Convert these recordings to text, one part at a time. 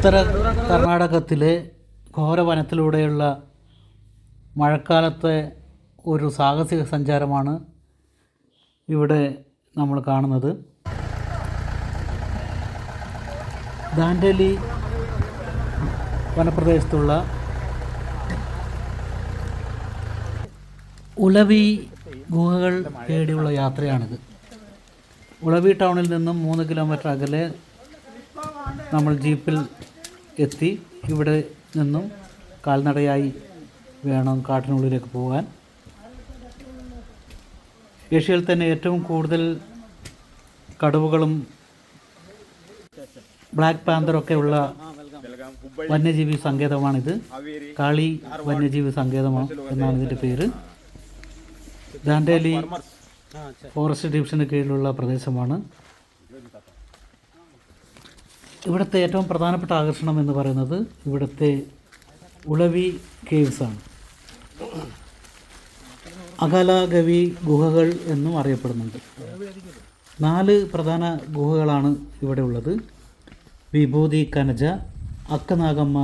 ഉത്തര കർണാടകത്തിലെ ഘോരവനത്തിലൂടെയുള്ള മഴക്കാലത്തെ ഒരു സാഹസിക സഞ്ചാരമാണ് ഇവിടെ നമ്മൾ കാണുന്നത്. ദാൻഡേലി വനപ്രദേശത്തുള്ള ഉളവി ഗുഹകൾ തേടിയുള്ള യാത്രയാണിത്. ഉളവി ടൗണിൽ നിന്നും 3 കിലോമീറ്റർ അകലെ നമ്മൾ ജീപ്പിൽ എത്തി. ഇവിടെ നിന്നും കാൽനടയായി വേണം കാട്ടിനുള്ളിലേക്ക് പോകാൻ. ഏഷ്യയിൽ തന്നെ ഏറ്റവും കൂടുതൽ കടുവകളും ബ്ലാക്ക് പാന്തറൊക്കെ ഉള്ള വന്യജീവി സങ്കേതമാണിത്. കാളി വന്യജീവി സങ്കേതം എന്നാണ് ഇതിൻ്റെ പേര്. ദാൻഡേലി ഫോറസ്റ്റ് ഡിവിഷന് കീഴിലുള്ള പ്രദേശമാണ്. ഇവിടുത്തെ ഏറ്റവും പ്രധാനപ്പെട്ട ആകർഷണം എന്ന് പറയുന്നത് ഇവിടുത്തെ ഉളവി കേവ്സാണ്. അകലാഗവി ഗുഹകൾ എന്നും അറിയപ്പെടുന്നുണ്ട്. 4 പ്രധാന ഗുഹകളാണ് ഇവിടെ ഉള്ളത്. വിഭൂതി കനജ, അക്കനാഗമ്മ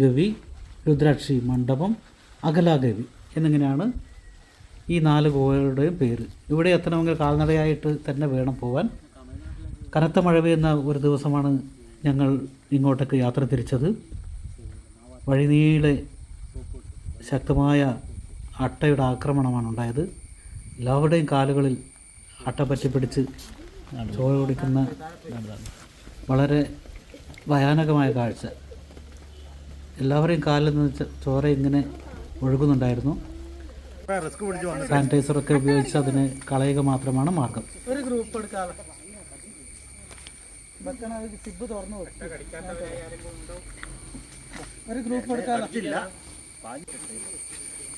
ഗവി, രുദ്രാക്ഷി മണ്ഡപം, അകലാഗവി എന്നിങ്ങനെയാണ് ഈ 4 ഗുഹകളുടെയും പേര്. ഇവിടെ എത്തണമെങ്കിൽ കാൽനടയായിട്ട് തന്നെ വേണം പോകാൻ. കനത്ത മഴ പെയ്യുന്ന ഒരു ദിവസമാണ് ഞങ്ങൾ ഇങ്ങോട്ടേക്ക് യാത്ര തിരിച്ചത്. വഴിനീളെ ശക്തമായ അട്ടയുടെ ആക്രമണമാണ് ഉണ്ടായത്. എല്ലാവരുടെയും കാലുകളിൽ അട്ട പറ്റിപ്പിടിച്ച് ചോര കുടിക്കുന്ന വളരെ ഭയാനകമായ കാഴ്ച. എല്ലാവരെയും കാലിൽ നിന്ന് ചോര ഇങ്ങനെ ഒഴുകുന്നുണ്ടായിരുന്നു. സാനിറ്റൈസറൊക്കെ ഉപയോഗിച്ച് അതിനെ കളയുക മാത്രമാണ് മാർഗം. ഒരു ഗ്രൂപ്പ് എടുക്കാതെ ഒരു ഗ്രൂപ്പ് എടുക്കാതെ.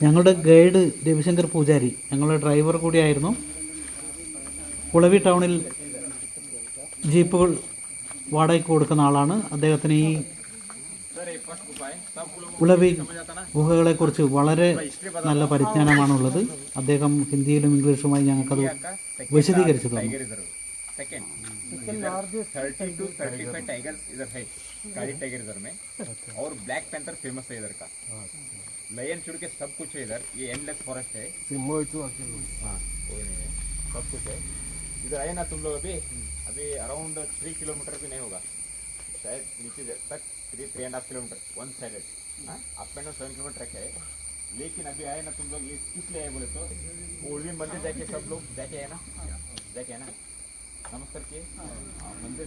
ഞങ്ങളുടെ ഗൈഡ് രവിശങ്കർ പൂജാരി ഞങ്ങളുടെ ഡ്രൈവർ കൂടിയായിരുന്നു. ഉളവി ടൗണിൽ ജീപ്പുകൾ വാടകയ്ക്ക് കൊടുക്കുന്ന ആളാണ്. അദ്ദേഹത്തിന് ഈ ഉളവി ഗുഹകളെക്കുറിച്ച് വളരെ നല്ല പരിജ്ഞാനമാണുള്ളത്. അദ്ദേഹം ഹിന്ദിയിലും ഇംഗ്ലീഷുമായി ഞങ്ങൾക്കത് വിശദീകരിച്ചു തന്നു. इधर 30 to 35 टाइगर्स इधर है, काली टाइगर इधर में, और ब्लैक पैंथर फेमस है इधर का. लायन चुड़ के सब कुछ है इधर. ये एंडलेस फॉरेस्ट है. हाँ कोई नहीं है, सब कुछ है इधर. आए ना तुम लोग अभी अराउंड 3 किलोमीटर भी नहीं होगा शायद, नीचे तक 3.5 kilometre one sided. Up and down 7 kilometre है. लेकिन अभी आए ना तुम लोग, ये किस लिए आए बोले तो उड़वी मंदिर जाके सब लोग जाके आए ना, जाके है ना, नमस्कार किए. मंदिर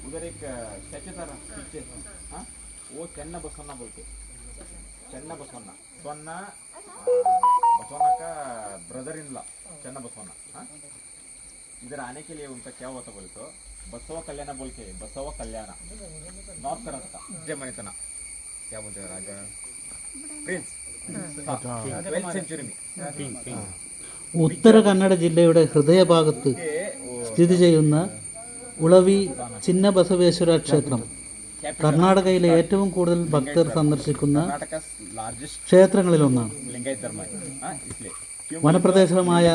उधर एक स्टैचू था पीछे, हाँ वो चन्ना बसवन्ना बोल के, चन्ना बसवन्ना बसवन्ना बसवन्ना का ब्रदर इन लॉ चन्ना बसवन्ना. हाँ इधर आने के लिए उनका क्या हुआ था बोले तो बसवा कल्याण बोल के, बसवा कल्याण नॉर्थ कर्नाटक जमनितना क्या बोलते हैं राजा प्रिंस 12th सेंचुरी में किंग. ഉത്തര കന്നഡ ജില്ലയുടെ ഹൃദയഭാഗത്ത് സ്ഥിതി ചെയ്യുന്ന ഉളവി ചിന്നബസവേശ്വര ക്ഷേത്രം കർണാടകയിലെ ഏറ്റവും കൂടുതൽ ഭക്തർ സന്ദർശിക്കുന്ന ക്ഷേത്രങ്ങളിലൊന്നാണ്. വനപ്രദേശമായ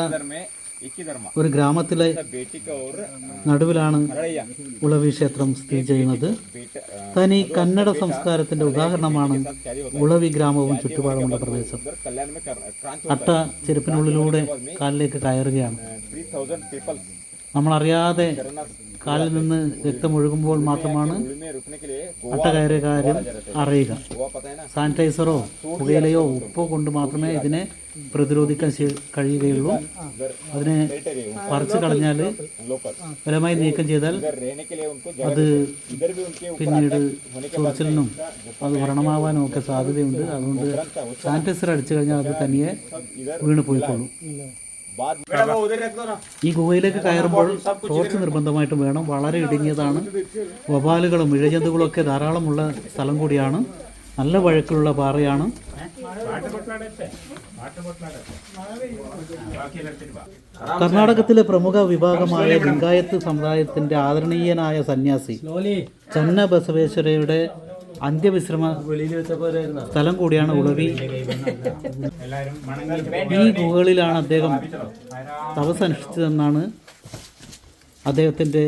ഒരു ഗ്രാമത്തിലെ നടുവിലാണ് ഉളവി ക്ഷേത്രം സ്ഥിതി ചെയ്യുന്നത്. തനി കന്നഡ സംസ്കാരത്തിന്റെ ഉദാഹരണമാണ് ഉളവി ഗ്രാമവും ചുറ്റുപാടുമുള്ള പ്രദേശം. അട്ട ചെരുപ്പിനുള്ളിലൂടെ കാലിലേക്ക് കയറുകയാണ്. നമ്മളറിയാതെ കാലിൽ നിന്ന് രക്തമൊഴുകുമ്പോൾ മാത്രമാണ് അട്ട കയറിയ കാര്യം അറിയുക. സാനിറ്റൈസറോ പുകയിലയോ ഉപ്പോ കൊണ്ട് മാത്രമേ ഇതിനെ പ്രതിരോധിക്കാൻ കഴിയുകയുള്ളൂ. അതിനെ പറിച്ചു കളഞ്ഞാൽ, ബലമായി നീക്കം ചെയ്താൽ അത് പിന്നീട് ചൊറിച്ചിലിനും അത് വ്രണമാവാനും ഒക്കെ സാധ്യതയുണ്ട്. അതുകൊണ്ട് സാനിറ്റൈസർ അടിച്ചു കഴിഞ്ഞാൽ അത് തനിയെ വീണ് പോയിക്കൊള്ളും. ഈ ഗുഹയിലേക്ക് കയറുമ്പോൾ ടോർച്ച് നിർബന്ധമായിട്ടും വേണം. വളരെ ഇടുങ്ങിയതാണ്. വവ്വാലുകളും ഇഴജന്തുക്കളൊക്കെ ധാരാളമുള്ള സ്ഥലം കൂടിയാണ്. നല്ല വഴുക്കുള്ള പാറയാണ്. കർണാടകത്തിലെ പ്രമുഖ വിഭാഗമായ ലിംഗായത്ത് സമുദായത്തിന്റെ ആദരണീയനായ സന്യാസി ചന്ന ബസവേശ്വരയുടെ അന്ത്യവിശ്രമ സ്ഥലം കൂടിയാണ് ഉളവി. ഈ ഗുഹകളിലാണ് അദ്ദേഹം തപസ്സനുഷ്ഠിച്ചതെന്നാണ് അദ്ദേഹത്തിൻ്റെ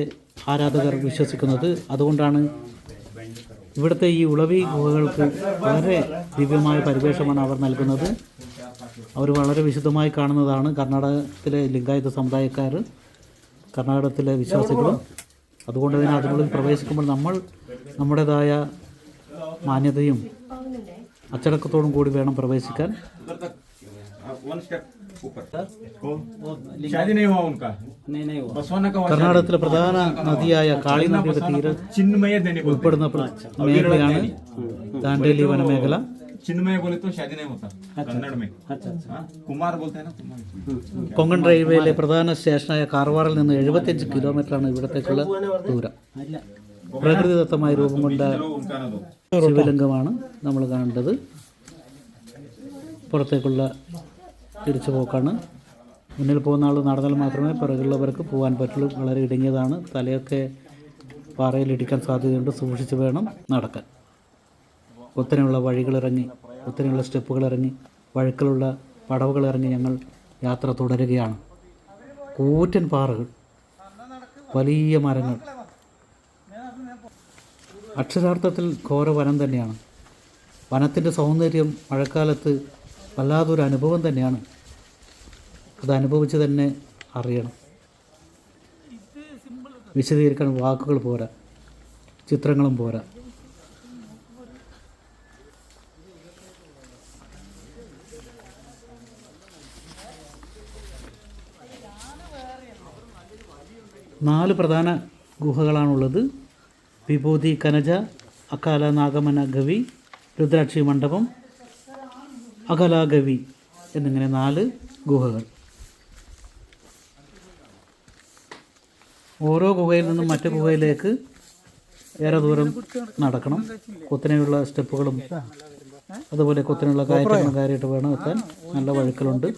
ആരാധകർ വിശ്വസിക്കുന്നത്. അതുകൊണ്ടാണ് ഇവിടുത്തെ ഈ ഉളവി ഗുഹകൾക്ക് വളരെ ദിവ്യമായ പരിവേഷമാണ് അവർ നൽകുന്നത്. അവർ വളരെ വിശുദ്ധമായി കാണുന്നതാണ് കർണാടകത്തിലെ ലിംഗായത സമുദായക്കാർ, കർണാടകത്തിലെ വിശ്വാസികളും. അതുകൊണ്ട് തന്നെ അതിനുള്ളിൽ പ്രവേശിക്കുമ്പോൾ നമ്മൾ നമ്മുടേതായ മാന്യതയും അച്ചടക്കത്തോടും കൂടി വേണം പ്രവേശിക്കാൻ. കർണാടകത്തിലെ പ്രധാന നദിയായ കാളി നദിയുടെ തീരെ ഉൾപ്പെടുന്ന മേഖലയാണ് ദാണ്ടേലി വനമേഖല. चिन्मय बोले तो शादी नहीं होता कन्नड़ में. कुमार बोलते हैं ना, कुमार. കൊങ്കൺ റെയിൽവേയിലെ പ്രധാന സ്റ്റേഷനായ കാർവാറിൽ നിന്ന് 75 കിലോമീറ്ററാണ് ഇവിടത്തേക്കുള്ള ദൂരം. പ്രകൃതിദത്തമായി രൂപം കൊണ്ട ശിവലിംഗമാണ് നമ്മൾ കാണേണ്ടത്. പുറത്തേക്കുള്ള തിരിച്ചുപോക്കാണ്. മുന്നിൽ പോകുന്ന ആൾ നടന്നാൽ മാത്രമേ പിറകുള്ളവർക്ക് പോകാൻ പറ്റുള്ളൂ. വളരെ ഇടുങ്ങിയതാണ്. തലയൊക്കെ പാറയിലിടിക്കാൻ സാധ്യതയുണ്ട്. സൂക്ഷിച്ച് വേണം നടക്കാൻ. കുത്തനെയുള്ള വഴികളിറങ്ങി, കുത്തനെയുള്ള സ്റ്റെപ്പുകളിറങ്ങി, വഴുക്കലുള്ള പടവുകളിറങ്ങി ഞങ്ങൾ യാത്ര തുടരുകയാണ്. കൂറ്റൻ പാറകൾ, വലിയ മരങ്ങൾ, അക്ഷരാർത്ഥത്തിൽ ഘോര വനം തന്നെയാണ്. വനത്തിൻ്റെ സൗന്ദര്യം മഴക്കാലത്ത് വല്ലാതൊരു അനുഭവം തന്നെയാണ്. അത് അനുഭവിച്ച് തന്നെ അറിയണം. വിശദീകരിക്കാൻ വാക്കുകൾ പോരാ, ചിത്രങ്ങളും പോരാ. നാല് പ്രധാന ഗുഹകളാണുള്ളത്. വിഭൂതി കനജ, അകാല നാഗമന ഗവി, രുദ്രാക്ഷി മണ്ഡപം, അകലാഗവി എന്നിങ്ങനെ 4 ഗുഹകൾ. ഓരോ ഗുഹയിൽ നിന്നും മറ്റു ഗുഹയിലേക്ക് ഏറെ ദൂരം നടക്കണം. കുത്തനെയുള്ള സ്റ്റെപ്പുകളും അതുപോലെ കുത്തനെയുള്ള കയറ്റങ്ങളും കയറിയിട്ട് വേണം എത്താൻ. നല്ല വഴുക്കലുണ്ട്.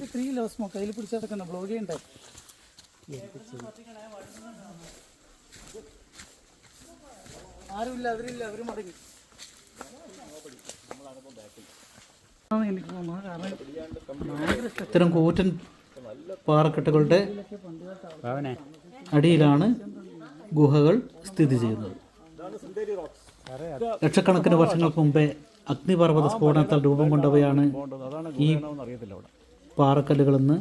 ഇത്തരം കൂറ്റൻ പാറക്കെട്ടുകളുടെ അടിയിലാണ് ഗുഹകൾ സ്ഥിതി ചെയ്യുന്നത്. ലക്ഷക്കണക്കിന് വർഷങ്ങൾക്ക് മുമ്പേ അഗ്നിപർവ്വത സ്ഫോടനത്താൽ രൂപം കൊണ്ടവയാണ് ഈ പാറക്കല്ലുകളെന്ന്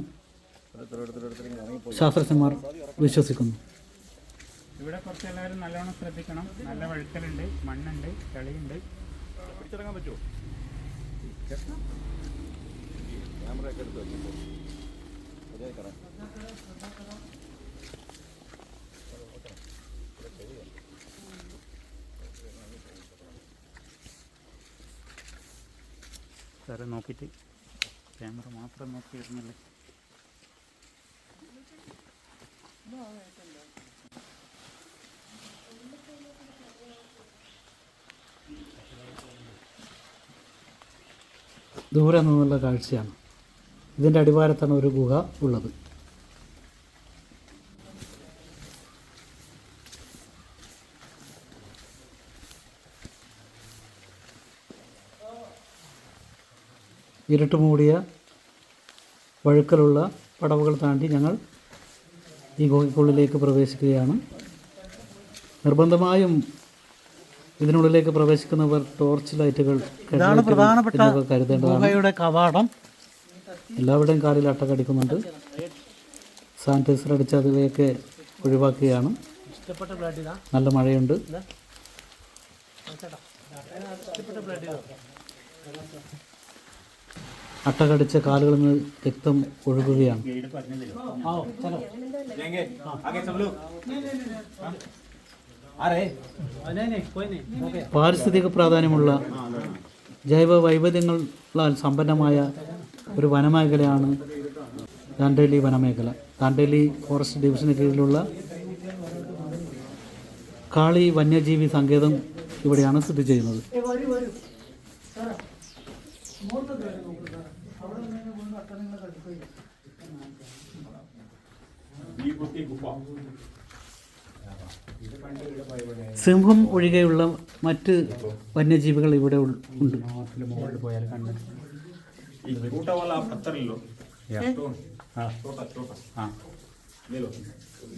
ശാസ്ത്രജ്ഞന്മാർ വിശ്വസിക്കുന്നു. ഇവിടെ കുറച്ച് എല്ലാവരും നല്ലോണം ശ്രദ്ധിക്കണം. നല്ല വഴുക്കലുണ്ട്, മണ്ണുണ്ട്, ചളിയുണ്ട്. പിടിച്ചിറങ്ങാൻ പറ്റുമോ? സാറെ നോക്കിയിട്ട് ക്യാമറ മാത്രം നോക്കിയിരുന്നല്ലേ. ദൂരെ നിന്നുള്ള കാഴ്ചയാണ്. ഇതിൻ്റെ അടിവാരത്താണ് ഒരു ഗുഹ ഉള്ളത്. ഇരുട്ട് മൂടിയ വഴുക്കലുള്ള പടവുകൾ താണ്ടി ഞങ്ങൾ ഈ ഗുഹയ്ക്കുള്ളിലേക്ക് പ്രവേശിക്കുകയാണ്. നിർബന്ധമായും ഇതിനുള്ളിലേക്ക് പ്രവേശിക്കുന്നവർ ടോർച്ച് ലൈറ്റുകൾ കരുതേണ്ടതാണ്. കവാടം എല്ലാവരുടെയും കാലിൽ അട്ടകടിക്കുന്നുണ്ട്. സാനിറ്റൈസർ അടിച്ച് അതിവയൊക്കെ ഒഴിവാക്കുകയാണ്. നല്ല മഴയുണ്ട്. അട്ടകടിച്ച കാലുകളിൽ നിന്ന് രക്തം ഒഴുകുകയാണ്. പാരിസ്ഥിതിക പ്രാധാന്യമുള്ള ജൈവ വൈവിധ്യങ്ങളാൽ സമ്പന്നമായ ഒരു വനമേഖലയാണ് ദാണ്ടേലി വനമേഖല. ദാണ്ടേലി ഫോറസ്റ്റ് ഡിവിഷന് കീഴിലുള്ള കാളി വന്യജീവി സങ്കേതം ഇവിടെയാണ് സ്ഥിതി ചെയ്യുന്നത്. സിംഹം ഒഴികെയുള്ള മറ്റ് വന്യജീവികൾ ഇവിടെ ഉണ്ട്.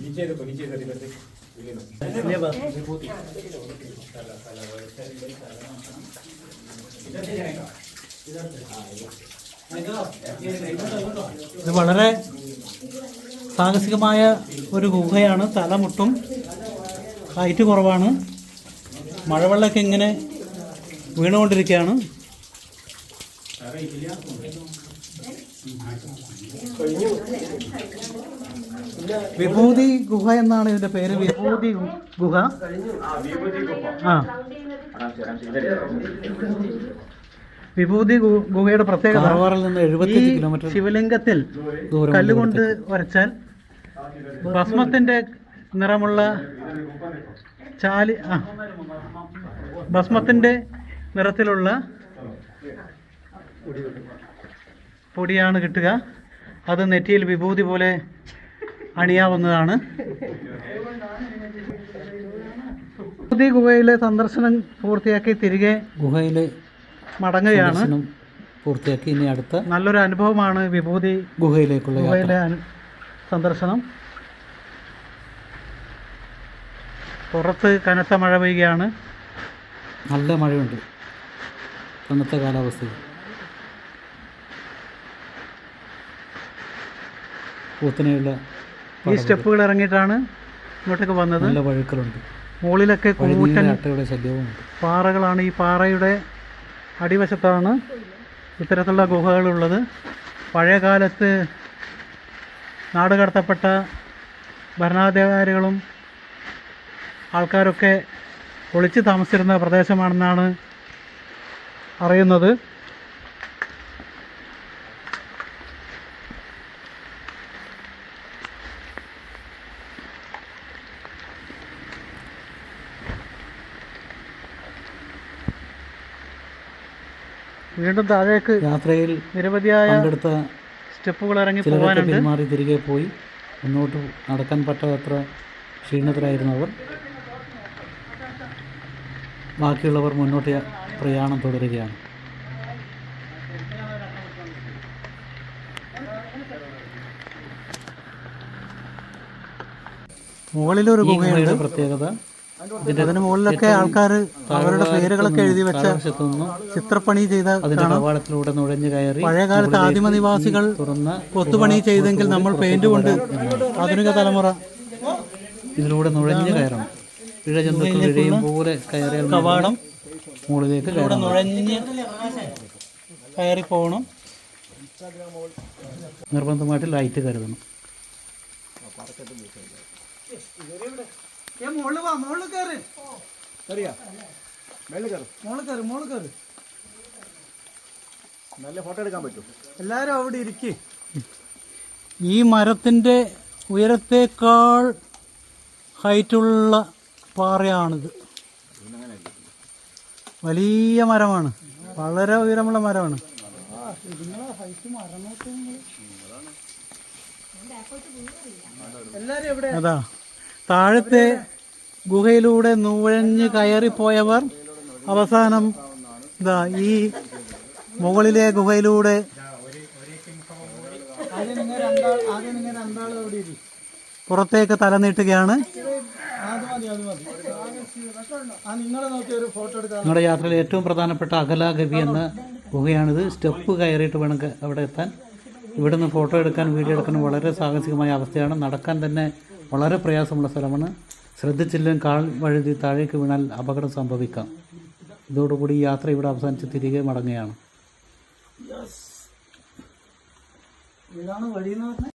नीचे देखो, नीचे इधर ഇത് വളരെ സാഹസികമായ ഒരു ഗുഹയാണ്. തലമുട്ടും, ഹൈറ്റ് കുറവാണ്. മഴവെള്ളമൊക്കെ ഇങ്ങനെ വീണുകൊണ്ടിരിക്കുകയാണ്. വിഭൂതി ഗുഹ എന്നാണ് ഇതിന്റെ പേര്. വിഭൂതി ഗുഹ. ആ, വിഭൂതി ഗുഹയുടെ പ്രത്യേകത ധാർവാറിൽ നിന്ന് 75 കിലോമീറ്റർ ശിവലിംഗത്തിൽ കല്ലുകൊണ്ട് വരച്ചാൽ ഭസ്മത്തിന്റെ നിറമുള്ള ഭസ്മത്തിന്റെ നിറത്തിലുള്ള പൊടിയാണ് കിട്ടുക. അത് നെറ്റിയിൽ വിഭൂതി പോലെ അണിയാവുന്നതാണ്. വിഭൂതി ഗുഹയിലെ സന്ദർശനം പൂർത്തിയാക്കി തിരികെ ഗുഹയിലെ മടങ്ങുകയാണ്. പൂർത്തിയാക്കി ഇനി അടുത്ത നല്ലൊരു അനുഭവമാണ് വിഭൂതി ഗുഹയിലെ സന്ദർശനം. പുറത്ത് കനത്ത മഴ പെയ്യുകയാണ്. നല്ല മഴയുണ്ട് തണുത്ത കാലാവസ്ഥയിൽ. കൂത്തനെയുള്ള ഈ സ്റ്റെപ്പുകൾ ഇറങ്ങിയിട്ടാണ് ഇങ്ങോട്ടേക്ക് വന്നത്. നല്ല വഴുക്കലുണ്ട്. മുകളിലൊക്കെ കൂറ്റൻ ശല്യവുമുണ്ട്. പാറകളാണ്. ഈ പാറയുടെ അടിവശത്താണ് ഇത്തരത്തിലുള്ള ഗുഹകളുള്ളത്. പഴയകാലത്ത് നാടുകടത്തപ്പെട്ട ഭരണാധികാരികളും ആൾക്കാരൊക്കെ ഒളിച്ച് താമസിച്ചിരുന്ന പ്രദേശമാണെന്നാണ് അറിയുന്നത്. വീണ്ടും താഴേക്ക് യാത്രയിൽ നിരവധിയായ സ്റ്റെപ്പുകൾ ഇറങ്ങി പോകാനുണ്ട്. മാറി തിരികെ പോയി. മുന്നോട്ട് നടക്കാൻ പറ്റാത്തത്ര ക്ഷീണിതരായിരുന്നു അവർ. ബാക്കിയുള്ളവർ മുന്നോട്ട് പ്രയാണം തുടരുകയാണ്. മുകളിലൊരു ഗുഹയുടെ പ്രത്യേകത അതിന് മുകളിലൊക്കെ ആൾക്കാർ അവരുടെ പേരുകളൊക്കെ എഴുതി വെച്ച ചിത്രപ്പണി ചെയ്ത കവാടത്തിലൂടെ നുഴഞ്ഞു കയറി. പഴയകാലത്ത് ആദിമ നിവാസികൾ കൊത്തുപണി ചെയ്തെങ്കിൽ നമ്മൾ പെയിന്റ് കൊണ്ട് ആധുനിക തലമുറ ഇതിലൂടെ നുഴഞ്ഞു കയറണം. ഇഴജന്തുക്കളുടെയും പോലെ കയറിയാൽ കവാടം മുകളിലേക്ക് നുഴഞ്ഞ് കയറി പോകണം. നിർബന്ധമായിട്ട് ലൈറ്റ് കരുതണം. നല്ല ഫോട്ടോ എടുക്കാൻ പറ്റും. എല്ലാരും അവിടെ ഇരിക്കും. ഈ മരത്തിന്റെ ഉയരത്തേക്കാൾ ഹൈറ്റുള്ള പാറയാണിത്. വലിയ മരമാണ്. വളരെ ഉയരമുള്ള മരമാണ്. അതാ താഴത്തെ ഗുഹയിലൂടെ നുഴഞ്ഞ് കയറിപ്പോയവർ അവസാനം ഇതാ ഈ മുകളിലെ ഗുഹയിലൂടെ പുറത്തേക്ക് തല നീട്ടുകയാണ്. നിങ്ങളുടെ യാത്രയിൽ ഏറ്റവും പ്രധാനപ്പെട്ട അകലാഗവി എന്ന ഗുഹയാണിത്. സ്റ്റെപ്പ് കയറിയിട്ട് വേണം അവിടെ എത്താൻ. ഇവിടെ നിന്ന് ഫോട്ടോ എടുക്കാൻ, വീഡിയോ എടുക്കാൻ വളരെ സാഹസികമായ അവസ്ഥയാണ്. നടക്കാൻ തന്നെ വളരെ പ്രയാസമുള്ള സ്ഥലമാണ്. ശ്രദ്ധിച്ചില്ലെങ്കിൽ കാൽ വഴുതി താഴേക്ക് വീണാൽ അപകടം സംഭവിക്കാം. ഇതോടുകൂടി ഈ യാത്ര ഇവിടെ അവസാനിച്ച് തിരികെ മടങ്ങുകയാണ്. ഇതാണ് വഴി എന്ന് പറഞ്ഞാൽ